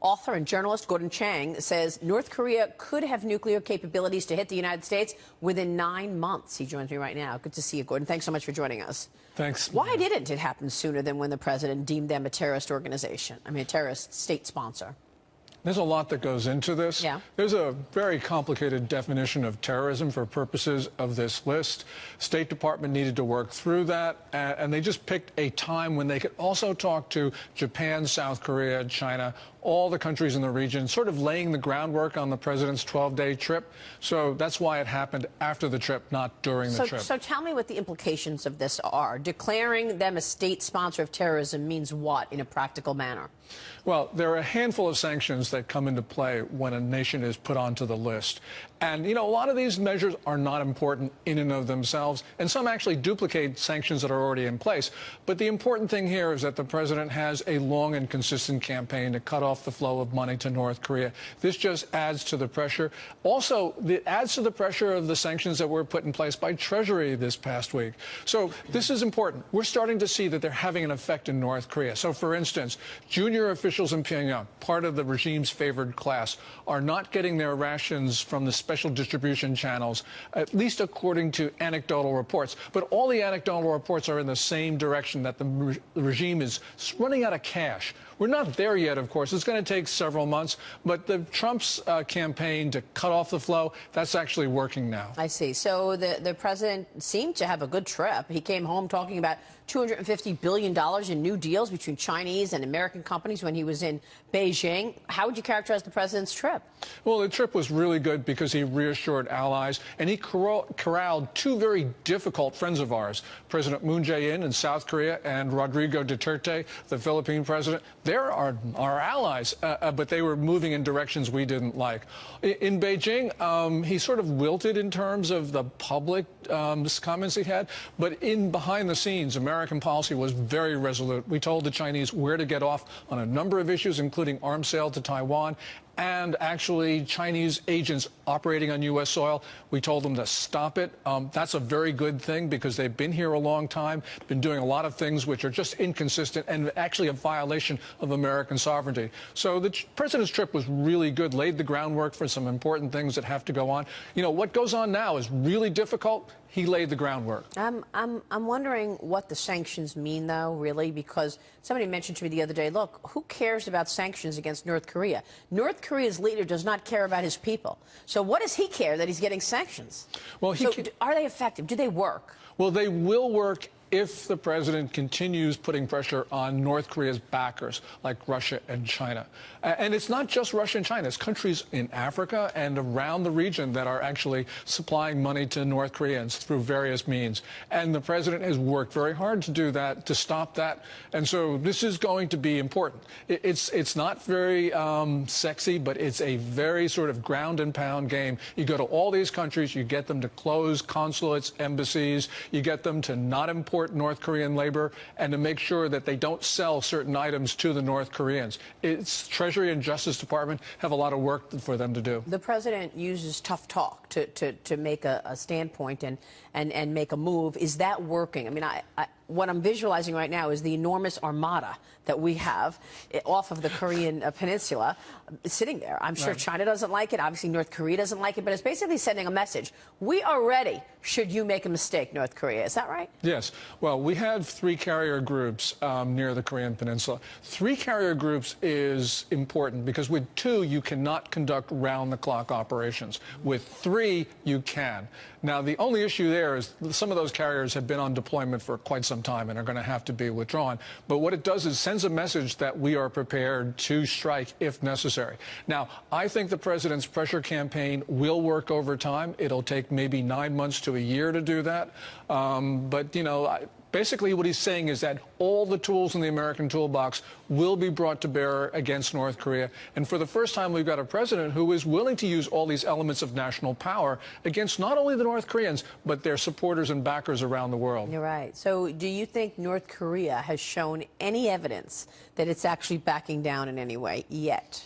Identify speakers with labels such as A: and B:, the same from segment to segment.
A: Author and journalist Gordon Chang says North Korea could have nuclear capabilities to hit the United States within 9 months. He joins me right now. Good to see you, Gordon. Thanks so much for joining us.
B: Thanks.
A: Why didn't it happen sooner than when the president deemed them a terrorist organization? I mean, a terrorist state sponsor.
B: There's a lot that goes into this.
A: Yeah.
B: There's a very complicated definition of terrorism for purposes of this list. State Department needed to work through that, and they just picked a time when they could also talk to Japan, South Korea, China, all the countries in the region, sort of laying the groundwork on the president's 12-day trip. So that's why it happened after the trip, not during the trip.
A: So tell me what the implications of this are. Declaring them a state sponsor of terrorism means what in a practical manner?
B: Well, there are a handful of sanctions that come into play when a nation is put onto the list. And, you know, a lot of these measures are not important in and of themselves, and some actually duplicate sanctions that are already in place. But the important thing here is that the president has a long and consistent campaign to cut off the flow of money to North Korea. This just adds to the pressure. Also, it adds to the pressure of the sanctions that were put in place by Treasury this past week. So this is important. We're starting to see that they're having an effect in North Korea. So, for instance, junior officials in Pyongyang, part of the regime's favored class, are not getting their rations from the special distribution channels, at least according to anecdotal reports. But all the anecdotal reports are in the same direction, that the regime is running out of cash. We're not there yet, of course. It's going to take several months. But the Trump's campaign to cut off the flow, that's actually working now.
A: I see. So the president seemed to have a good trip. He came home talking about $250 billion in new deals between Chinese and American companies when he was in Beijing. How would you characterize the president's trip?
B: Well, the trip was really good because he reassured allies, and he corralled two very difficult friends of ours, President Moon Jae-in in South Korea and Rodrigo Duterte, the Philippine president. They're our allies, but they were moving in directions we didn't like. In Beijing, he sort of wilted in terms of the public comments he had, but behind the scenes, American policy was very resolute. We told the Chinese where to get off on a number of issues, including arms sale to Taiwan, and actually Chinese agents operating on U.S. soil. We told them to stop it. That's a very good thing because they've been here a long time, been doing a lot of things which are just inconsistent and actually a violation of American sovereignty. So the president's trip was really good, laid the groundwork for some important things that have to go on. You know, what goes on now is really difficult. He laid the groundwork.
A: I'm wondering what the sanctions mean, though, really, because somebody mentioned to me the other day, look, who cares about sanctions against North Korea? North Korea's leader does not care about his people. So what does he care that he's getting sanctions? Well, are they effective? Do they work?
B: Well, they will work if the president continues putting pressure on North Korea's backers, like Russia and China. And it's not just Russia and China. It's countries in Africa and around the region that are actually supplying money to North Koreans through various means. And the president has worked very hard to do that, to stop that. And so this is going to be important. It's not very sexy, but it's a very sort of ground and pound game. You go to all these countries, you get them to close consulates, embassies, you get them to not import North Korean labor and to make sure that they don't sell certain items to the North Koreans. It's Treasury and Justice Department have a lot of work for them to do.
A: The president uses tough talk to make a standpoint and make a move. Is that working? I mean, what I'm visualizing right now is the enormous armada that we have off of the Korean peninsula sitting there. I'm sure China doesn't like it. Obviously, North Korea doesn't like it. But it's basically sending a message. We are ready should you make a mistake, North Korea. Is that right?
B: Yes. Well, we have 3 carrier groups near the Korean peninsula. 3 carrier groups is important because with 2, you cannot conduct round-the-clock operations. With 3, you can. Now, the only issue there is some of those carriers have been on deployment for quite some time and are going to have to be withdrawn. But what it does is sends a message that we are prepared to strike if necessary. Now, I think the president's pressure campaign will work over time. It'll take maybe 9 months to a year to do that. But, you know, basically what he's saying is that all the tools in the American toolbox will be brought to bear against North Korea. And for the first time, we've got a president who is willing to use all these elements of national power against not only the North Koreans, but their supporters and backers around the world.
A: You're right. So do you think North Korea has shown any evidence that it's actually backing down in any way yet?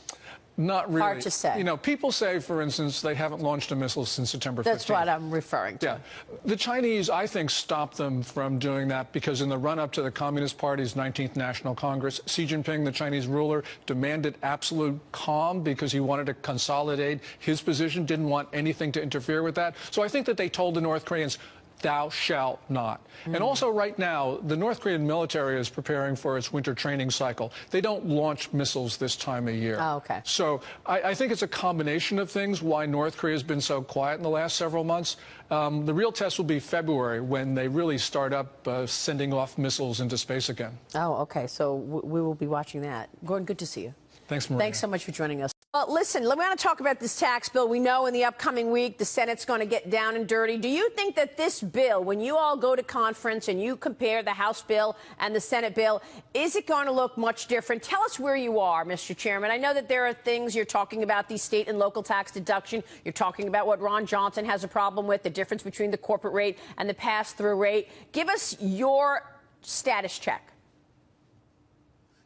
B: Not really.
A: Hard to say.
B: You know, people say, for instance, they haven't launched a missile since September 15th.
A: That's what I'm referring to.
B: Yeah. The Chinese, I think, stopped them from doing that because in the run-up to the Communist Party's 19th National Congress, Xi Jinping, the Chinese ruler, demanded absolute calm because he wanted to consolidate his position, didn't want anything to interfere with that. So I think that they told the North Koreans, thou shalt not. And also right now, the North Korean military is preparing for its winter training cycle. They don't launch missiles this time of year.
A: Oh, okay.
B: So I think it's a combination of things why North Korea has been so quiet in the last several months. The real test will be February when they really start up sending off missiles into space again.
A: Oh, okay. So we will be watching that. Gordon, good to see you.
B: Thanks, Maria.
A: Thanks so much for joining us. Listen, we want to talk about this tax bill. We know in the upcoming week the Senate's going to get down and dirty. Do you think that this bill, when you all go to conference and you compare the House bill and the Senate bill, is it going to look much different? Tell us where you are, Mr. Chairman. I know that there are things you're talking about, the state and local tax deduction. You're talking about what Ron Johnson has a problem with, the difference between the corporate rate and the pass-through rate. Give us your status check.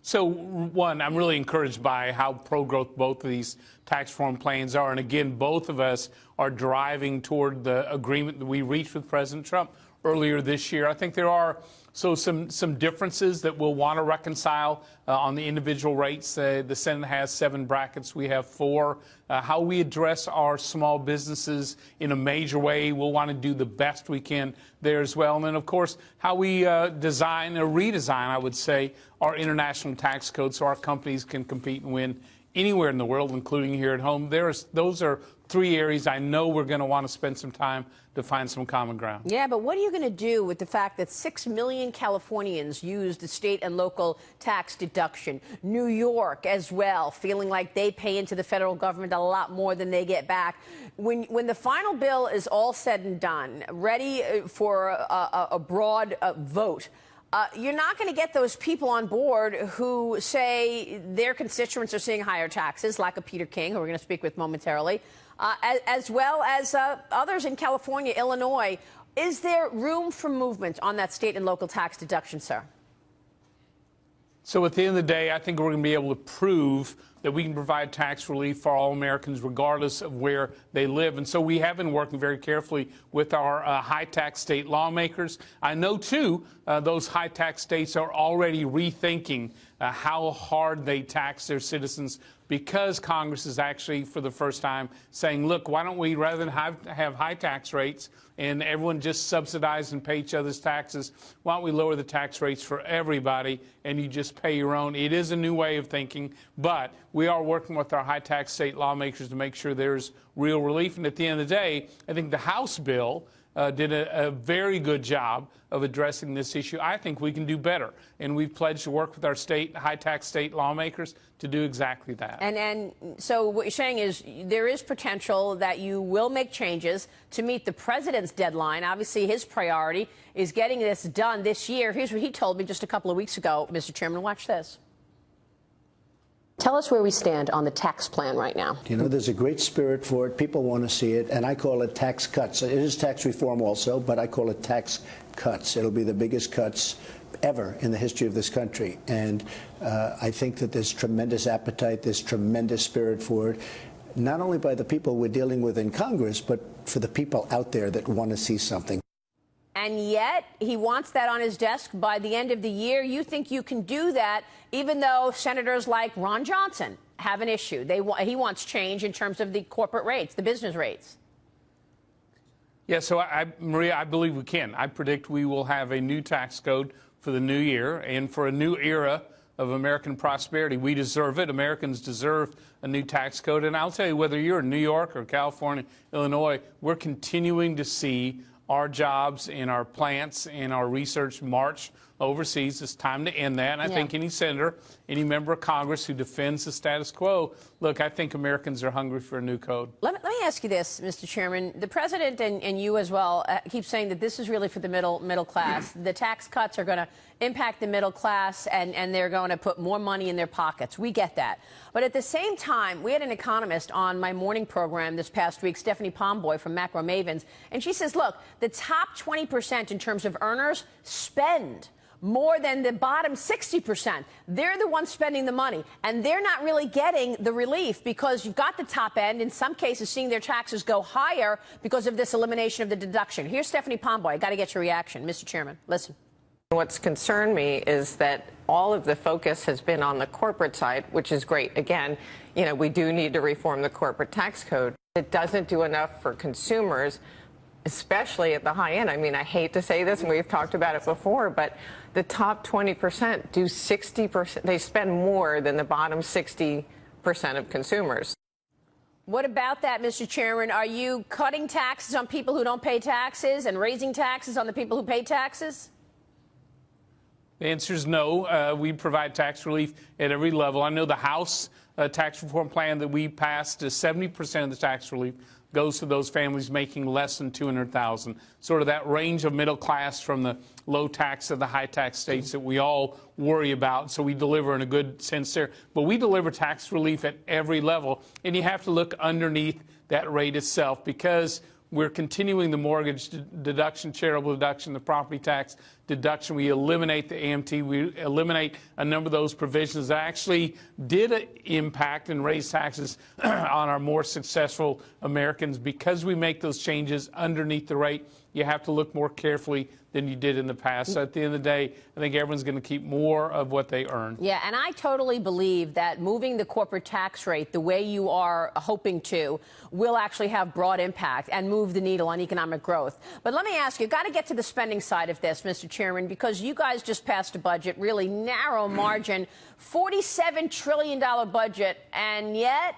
C: So, one, I'm really encouraged by how pro-growth both of these tax reform plans are. And again, both of us are driving toward the agreement that we reached with President Trump earlier this year. I think there are some differences that we'll want to reconcile on the individual rates. The Senate has 7 brackets. We have 4. How we address our small businesses in a major way, we'll want to do the best we can there as well. And then, of course, how we design or redesign, I would say, our international tax code so our companies can compete and win anywhere in the world, including here at home. Those are 3 areas I know we're going to want to spend some time to find some common ground.
A: Yeah, but what are you going to do with the fact that 6 million Californians use the state and local tax deduction? New York as well, feeling like they pay into the federal government a lot more than they get back. When the final bill is all said and done, ready for a broad vote, you're not going to get those people on board who say their constituents are seeing higher taxes, like a Peter King, who we're going to speak with momentarily, as well as others in California, Illinois. Is there room for movement on that state and local tax deduction, sir?
C: So at the end of the day, I think we're going to be able to prove that we can provide tax relief for all Americans regardless of where they live. And so we have been working very carefully with our high-tax state lawmakers. I know, too, those high-tax states are already rethinking how hard they tax their citizens because Congress is actually, for the first time, saying, look, why don't we, rather than have high tax rates and everyone just subsidize and pay each other's taxes, why don't we lower the tax rates for everybody and you just pay your own? It is a new way of thinking, but we are working with our high-tax state lawmakers to make sure there's real relief. And at the end of the day, I think the House bill did a very good job of addressing this issue. I think we can do better, and we've pledged to work with our high-tax state lawmakers to do exactly that.
A: And so what you're saying is there is potential that you will make changes to meet the president's deadline. Obviously, his priority is getting this done this year. Here's what he told me just a couple of weeks ago, Mr. Chairman. Watch this. Tell us where we stand on the tax plan right now.
D: You know, there's a great spirit for it. People want to see it, and I call it tax cuts. It is tax reform also, but I call it tax cuts. It'll be the biggest cuts ever in the history of this country. And I think that there's tremendous appetite, there's tremendous spirit for it, not only by the people we're dealing with in Congress, but for the people out there that want to see something.
A: And yet he wants that on his desk by the end of the year. You think you can do that, even though senators like Ron Johnson have an issue? He wants change in terms of the corporate rates, the business rates.
C: Yeah, so Maria, I believe we can. I predict we will have a new tax code for the new year and for a new era of American prosperity. We deserve it. Americans deserve a new tax code. And I'll tell you, whether you're in New York or California, Illinois, we're continuing to see our jobs in our plants and our research march overseas. It's time to end that. And I think any senator, any member of Congress who defends the status quo, look, I think Americans are hungry for a new code. Let
A: me ask you this, Mr. Chairman. The president and you as well keep saying that this is really for the middle class. The tax cuts are going to impact the middle class, and they're going to put more money in their pockets. We get that. But at the same time, we had an economist on my morning program this past week, Stephanie Pomboy from Macro Mavens, and she says, look, the top 20% in terms of earners spend more than the bottom 60%. They're the ones spending the money, and they're not really getting the relief because you've got the top end, in some cases, seeing their taxes go higher because of this elimination of the deduction. Here's Stephanie Pomboy. I got to get your reaction. Mr. Chairman, listen.
E: What's concerned me is that all of the focus has been on the corporate side, which is great. Again, we do need to reform the corporate tax code. It doesn't do enough for consumers, especially at the high end. I mean, I hate to say this, and we've talked about it before, but the top 20% do 60%. They spend more than the bottom 60% of consumers.
A: What about that, Mr. Chairman? Are you cutting taxes on people who don't pay taxes and raising taxes on the people who pay taxes?
C: The answer is no. We provide tax relief at every level. I know the House tax reform plan that we passed is 70% of the tax relief goes to those families making less than $200,000, sort of that range of middle class from the low tax to the high tax states that we all worry about. So we deliver in a good sense there. But we deliver tax relief at every level, and you have to look underneath that rate itself because we're continuing the mortgage deduction, charitable deduction, the property tax deduction. We eliminate the AMT. We eliminate a number of those provisions that actually did impact and raise taxes on our more successful Americans. Because we make those changes underneath the rate, you have to look more carefully than you did in the past. So at the end of the day, I think everyone's going to keep more of what they earn.
A: Yeah, and I totally believe that moving the corporate tax rate the way you are hoping to will actually have broad impact and move the needle on economic growth. But let me ask you, got to get to the spending side of this, Mr. Chairman, because you guys just passed a budget, really narrow margin, $47 trillion budget, and yet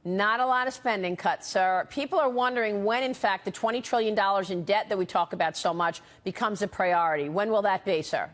A: not a lot of spending cuts, sir. People are wondering when, in fact, the $20 trillion in debt that we talk about so much becomes a priority. When will that be, sir?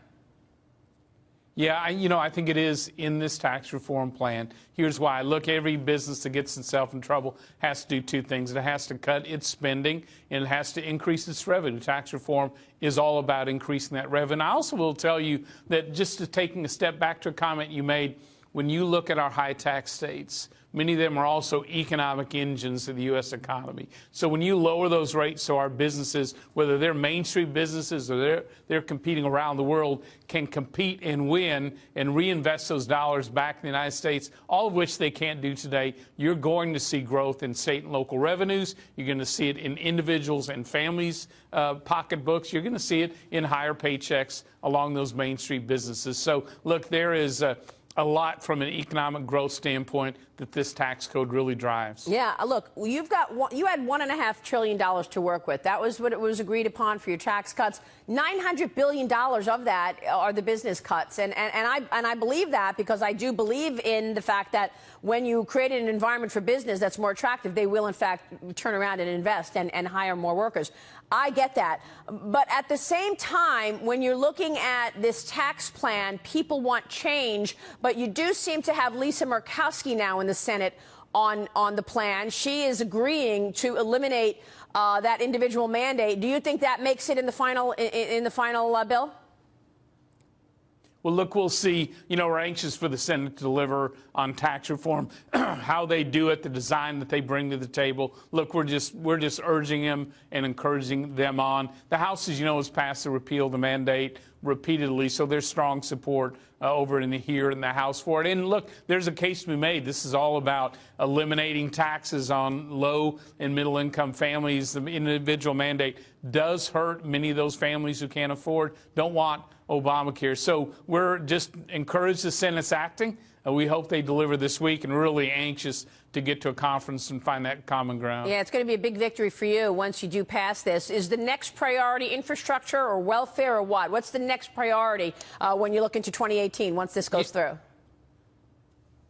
C: Yeah, I think it is in this tax reform plan. Here's why. Look, every business that gets itself in trouble has to do two things. It has to cut its spending, and it has to increase its revenue. Tax reform is all about increasing that revenue. I also will tell you that, just taking a step back to a comment you made, when you look at our high tax states, many of them are also economic engines of the U.S. economy. So when you lower those rates so our businesses, whether they're Main Street businesses or they're competing around the world, can compete and win and reinvest those dollars back in the United States, all of which they can't do today, you're going to see growth in state and local revenues. You're going to see it in individuals and families' pocketbooks. You're going to see it in higher paychecks along those Main Street businesses. So, look, there is a lot from an economic growth standpoint that this tax code really drives.
A: Yeah, look, you had $1.5 trillion to work with. That was what it was agreed upon for your tax cuts. $900 billion of that are the business cuts, and I believe that because I do believe in the fact that when you create an environment for business that's more attractive, they will in fact turn around and invest and hire more workers. I get that. But at the same time, when you're looking at this tax plan, people want change, but you do seem to have Lisa Murkowski now in the Senate on the plan. She is agreeing to eliminate that individual mandate. Do you think that makes it in the final bill?
C: Well, look, we'll see. We're anxious for the Senate to deliver on tax reform, how they do it, the design that they bring to the table. Look, we're just urging them and encouraging them on. The House, as you know, has passed the repeal of the mandate repeatedly, so there's strong support over here in the House for it. And look, there's a case to be made. This is all about eliminating taxes on low and middle income families. The individual mandate does hurt many of those families who can't afford, don't want Obamacare. So we're just encouraged the Senate's acting. We hope they deliver this week, and really anxious to get to a conference and find that common ground.
A: Yeah, it's going to be a big victory for you once you do pass this. Is the next priority infrastructure or welfare or what? What's the next priority when you look into 2018 once this goes through?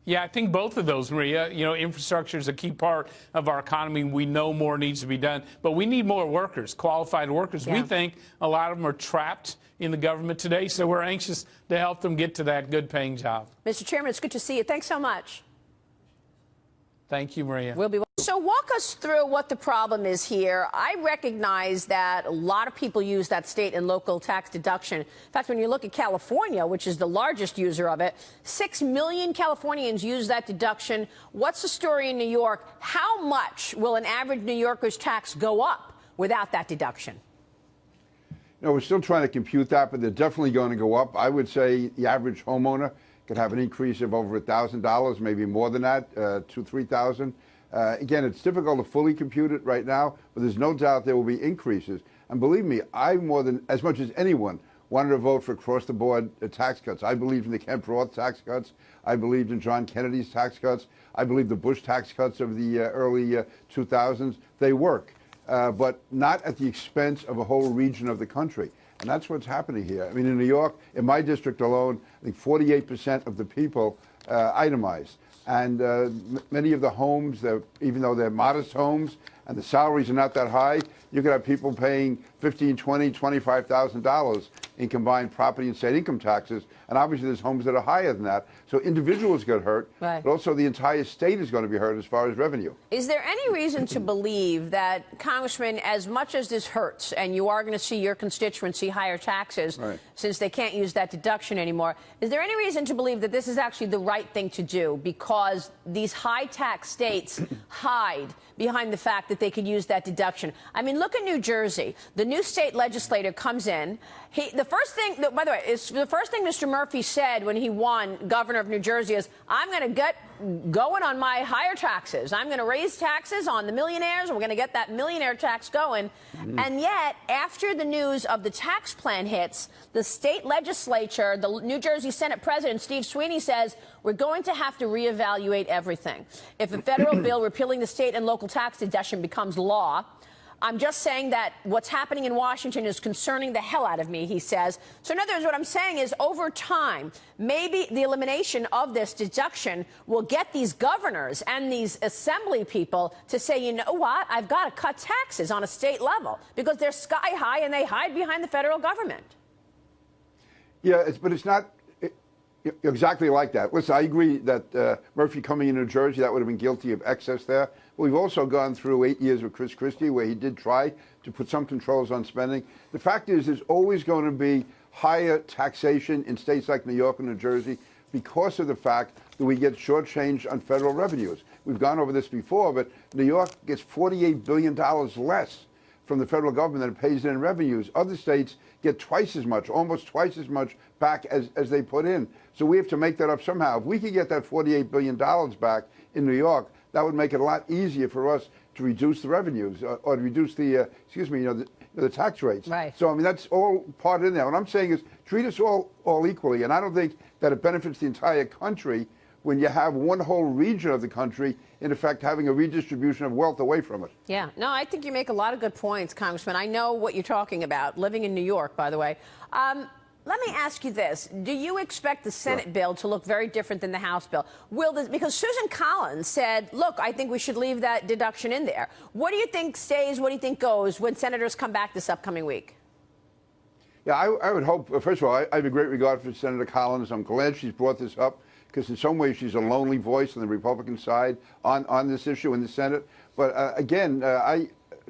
C: Yeah, I think both of those, Maria. Infrastructure is a key part of our economy. We know more needs to be done, but we need more workers, qualified workers. Yeah. We think a lot of them are trapped in the government today, so we're anxious to help them get to that good-paying job.
A: Mr. Chairman, it's good to see you. Thanks so much.
C: Thank you, Maria.
A: So walk us through what the problem is here. I recognize that a lot of people use that state and local tax deduction. In fact, when you look at California, which is the largest user of it, 6 million Californians use that deduction. What's the story in New York? How much will an average New Yorker's tax go up without that deduction?
F: No, we're still trying to compute that, but they're definitely going to go up. I would say the average homeowner could have an increase of over $1,000, maybe more than that, $2,000, $3,000. Again, it's difficult to fully compute it right now, but there's no doubt there will be increases. And believe me, I more than as much as anyone wanted to vote for across-the-board tax cuts. I believed in the Kemp Roth tax cuts. I believed in John Kennedy's tax cuts. I believe the Bush tax cuts of the early 2000s. They work, but not at the expense of a whole region of the country. And that's what's happening here. I mean, in New York, in my district alone, I think 48% of the people itemize. And many of the homes, even though they're modest homes and the salaries are not that high, you could have people paying $15,000, $20,000, $25,000 in combined property and state income taxes. And obviously there's homes that are higher than that. So individuals get hurt,
A: right,
F: but also the entire state is going to be hurt as far as revenue.
A: Is there any reason to believe that, Congressman, as much as this hurts, and you are going to see your constituency higher taxes,
F: right,
A: since they can't use that deduction anymore, is there any reason to believe that this is actually the right thing to do because these high tax states hide behind the fact that they could use that deduction? I mean, look at New Jersey. The new state legislator comes in. The first thing, by the way, the first thing Mr. Murphy said when he won governor of New Jersey is, I'm going to get going on my higher taxes. I'm going to raise taxes on the millionaires. We're going to get that millionaire tax going. And yet, after the news of the tax plan hits, the state legislature, the New Jersey Senate President Steve Sweeney says, we're going to have to reevaluate everything. If a federal bill repealing the state and local tax deduction becomes law, I'm just saying that what's happening in Washington is concerning the hell out of me, he says. So in other words, what I'm saying is over time, maybe the elimination of this deduction will get these governors and these assembly people to say, you know what, I've got to cut taxes on a state level because they're sky high and they hide behind the federal government.
F: Yeah, but it's not exactly like that. Listen, I agree that Murphy coming in New Jersey, that would have been guilty of excess there. We've also gone through 8 years with Chris Christie where he did try to put some controls on spending. The fact is there's always going to be higher taxation in states like New York and New Jersey because of the fact that we get shortchanged on federal revenues. We've gone over this before, but New York gets $48 billion less from the federal government than it pays in revenues. Other states get twice as much, almost twice as much back as they put in. So we have to make that up somehow. If we could get that $48 billion back in New York, that would make it a lot easier for us to reduce the revenues or to reduce the, the tax rates.
A: Right.
F: So, I mean, that's all part in there. What I'm saying is treat us all equally. And I don't think that it benefits the entire country when you have one whole region of the country, in effect, having a redistribution of wealth away from it.
A: Yeah. No, I think you make a lot of good points, Congressman. I know what you're talking about, living in New York, by the way. Let me ask you this. Do you expect the Senate bill to look very different than the House bill? Because Susan Collins said, look, I think we should leave that deduction in there. What do you think stays? What do you think goes when senators come back this upcoming week?
F: Yeah, I would hope, first of all, I have a great regard for Senator Collins. I'm glad she's brought this up because in some ways she's a lonely voice on the Republican side on this issue in the Senate. But again,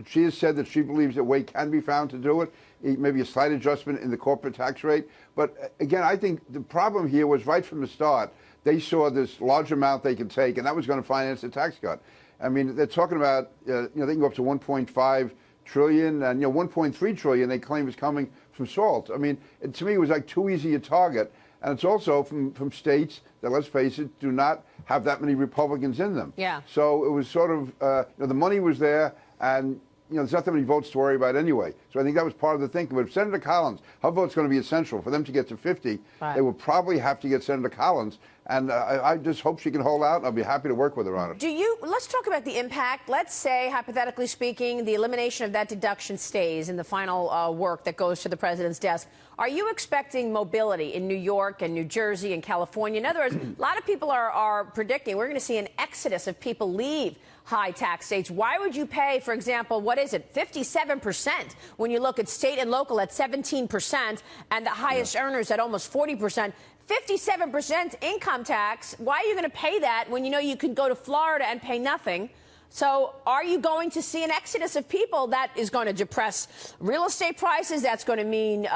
F: she has said that she believes a way can be found to do it, maybe a slight adjustment in the corporate tax rate. But again, I think the problem here was right from the start, they saw this large amount they could take, and that was going to finance the tax cut. I mean, they're talking about, they can go up to 1.5 trillion, and 1.3 trillion they claim is coming from SALT. I mean, to me, it was like too easy a target. And it's also from states that, let's face it, do not have that many Republicans in them.
A: Yeah.
F: So it was sort of, the money was there, and there's not that many votes to worry about anyway. So I think that was part of the thinking. But if Senator Collins, her vote's going to be essential for them to get to 50.
A: Right.
F: They will probably have to get Senator Collins. And I just hope she can hold out, and I'll be happy to work with her on it.
A: Let's talk about the impact. Let's say, hypothetically speaking, the elimination of that deduction stays in the final work that goes to the president's desk. Are you expecting mobility in New York and New Jersey and California? In other words, a lot of people are predicting we're going to see an exodus of people leave high tax states. Why would you pay, for example, what is it, 57% when you look at state and local at 17% and the highest earners at almost 40%? 57% income tax. Why are you going to pay that when you know you can go to Florida and pay nothing? So are you going to see an exodus of people that is going to depress real estate prices? That's going to mean,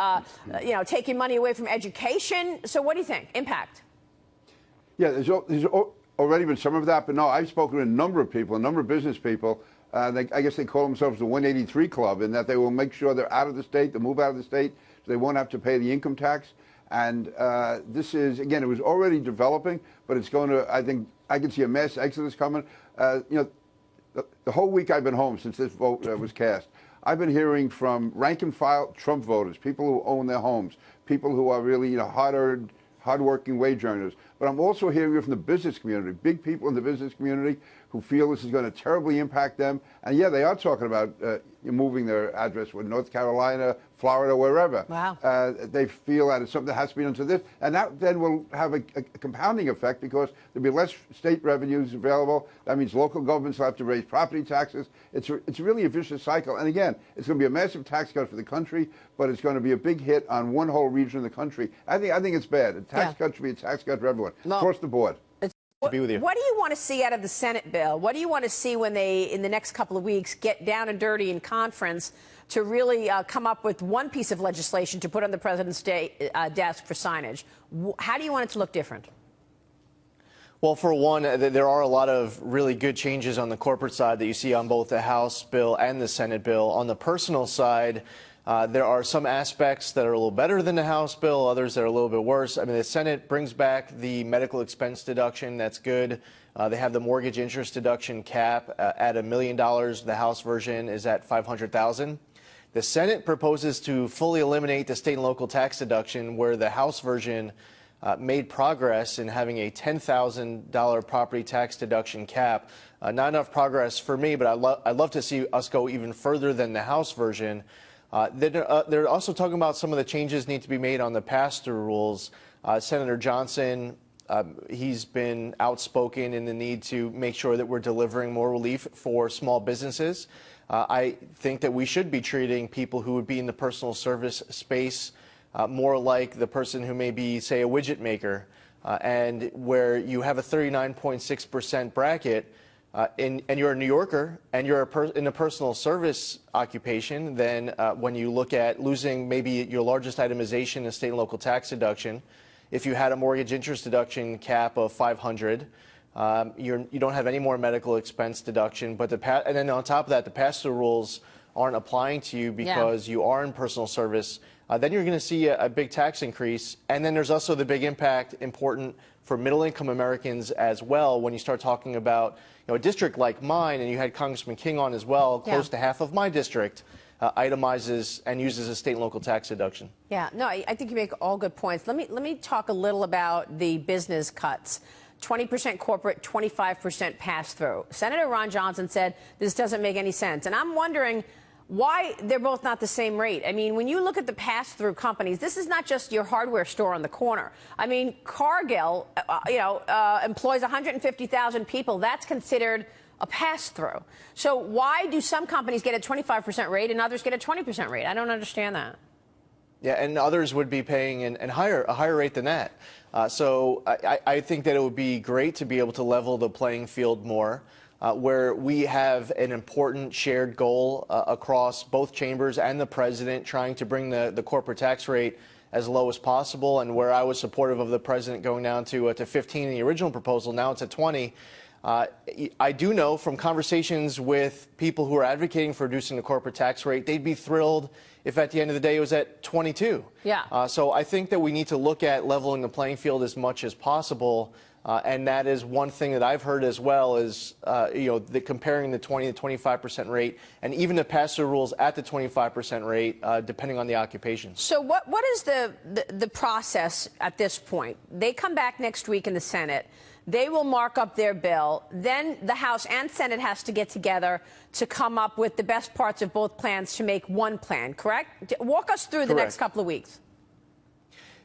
A: taking money away from education. So what do you think? Impact?
F: Yeah, there's already been some of that, but no, I've spoken to a number of people, a number of business people I guess they call themselves the 183 Club, in that they will make sure they're out of the state, they move out of the state, so they won't have to pay the income tax. And this is, again, it was already developing, but it's going to, I think, I can see a mass exodus coming. The whole week I've been home since this vote was cast, I've been hearing from rank and file Trump voters, people who own their homes, people who are really, hard-working wage earners. But I'm also hearing it from the business community, big people in the business community who feel this is going to terribly impact them. And yeah, they are talking about moving their address with North Carolina, Florida, wherever.
A: Wow.
F: They feel that it's something that has to be done to this. And that then will have a compounding effect, because there'll be less state revenues available. That means local governments will have to raise property taxes. It's really a vicious cycle. And again, it's going to be a massive tax cut for the country, but it's going to be a big hit on one whole region of the country. I think it's bad. A tax cut should be a tax cut for everyone, across the board.
A: What do you want to see out of the Senate bill? What do you want to see when they, in the next couple of weeks, get down and dirty in conference to really come up with one piece of legislation to put on the president's desk for signage? How do you want it to look different?
G: Well, for one, there are a lot of really good changes on the corporate side that you see on both the House bill and the Senate bill. On the personal side, there are some aspects that are a little better than the House bill, others that are a little bit worse. I mean, the Senate brings back the medical expense deduction. That's good. They have the mortgage interest deduction cap at $1 million. The House version is at $500,000. The Senate proposes to fully eliminate the state and local tax deduction, where the House version made progress in having a $10,000 property tax deduction cap. Not enough progress for me, but I'd love to see us go even further than the House version. They're also talking about some of the changes need to be made on the pass-through rules. Senator Johnson, he's been outspoken in the need to make sure that we're delivering more relief for small businesses. I think that we should be treating people who would be in the personal service space more like the person who may be, say, a widget maker, and where you have a 39.6% bracket. And you're a New Yorker and you're in a personal service occupation, then when you look at losing maybe your largest itemization in state and local tax deduction, if you had a mortgage interest deduction cap of $500, you don't have any more medical expense deduction. But and then on top of that, the pass-through rules aren't applying to you because you are in personal service. Then you're going to see a big tax increase. And then there's also the big impact, important for middle-income Americans as well, when you start talking about a district like mine, and you had Congressman King on as well. Close to half of my district itemizes and uses a state and local tax deduction. Yeah, no, I think you make all good points. Let me talk a little about the business cuts. 20% corporate, 25% pass-through. Senator Ron Johnson said this doesn't make any sense, and I'm wondering why they're both not the same rate. I mean, when you look at the pass-through companies, this is not just your hardware store on the corner. I mean, Cargill, employs 150,000 people. That's considered a pass-through. So why do some companies get a 25% rate and others get a 20% rate? I don't understand that. Yeah, and others would be paying a higher rate than that. So I think that it would be great to be able to level the playing field more. Where we have an important shared goal across both chambers and the president, trying to bring the corporate tax rate as low as possible, and where I was supportive of the president going down to 15 in the original proposal, now it's at 20. I do know from conversations with people who are advocating for reducing the corporate tax rate, they'd be thrilled if at the end of the day it was at 22. Yeah. So I think that we need to look at leveling the playing field as much as possible. And that is one thing that I've heard as well is, comparing the 20 to 25% rate and even the pass-through rules at the 25% rate, depending on the occupation. So what is the process at this point? They come back next week in the Senate. They will mark up their bill. Then the House and Senate has to get together to come up with the best parts of both plans to make one plan, correct? Walk us through the next couple of weeks.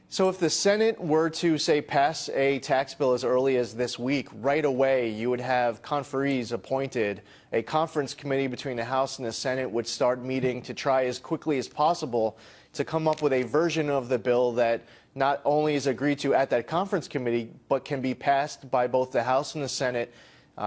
G: So if the Senate were to, say, pass a tax bill as early as this week, right away you would have conferees appointed. A conference committee between the House and the Senate would start meeting to try as quickly as possible to come up with a version of the bill that not only is agreed to at that conference committee, but can be passed by both the House and the Senate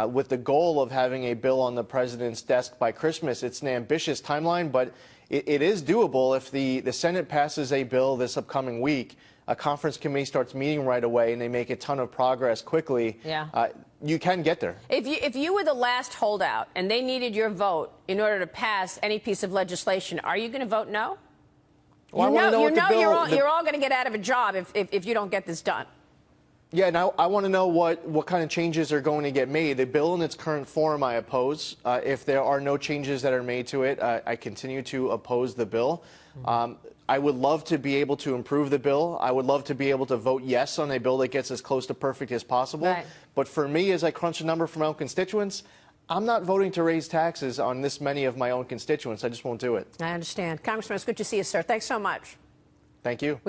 G: with the goal of having a bill on the president's desk by Christmas. It's an ambitious timeline, but it is doable. If the Senate passes a bill this upcoming week, a conference committee starts meeting right away and they make a ton of progress quickly. Yeah. you can get there.
A: If you were the last holdout and they needed your vote in order to pass any piece of legislation, are you going to vote no?
G: Well,
A: You're all going to get out of a job if you don't get this done.
G: Yeah, now I want to know what kind of changes are going to get made. The bill in its current form I oppose. If there are no changes that are made to it, I continue to oppose the bill. I would love to be able to improve the bill. I would love to be able to vote yes on a bill that gets as close to perfect as possible.
A: Right.
G: But for me, as I crunch a number for my own constituents, I'm not voting to raise taxes on this many of my own constituents. I just won't do it.
A: I understand. Congressman, it's good to see you, sir. Thanks so much.
G: Thank you.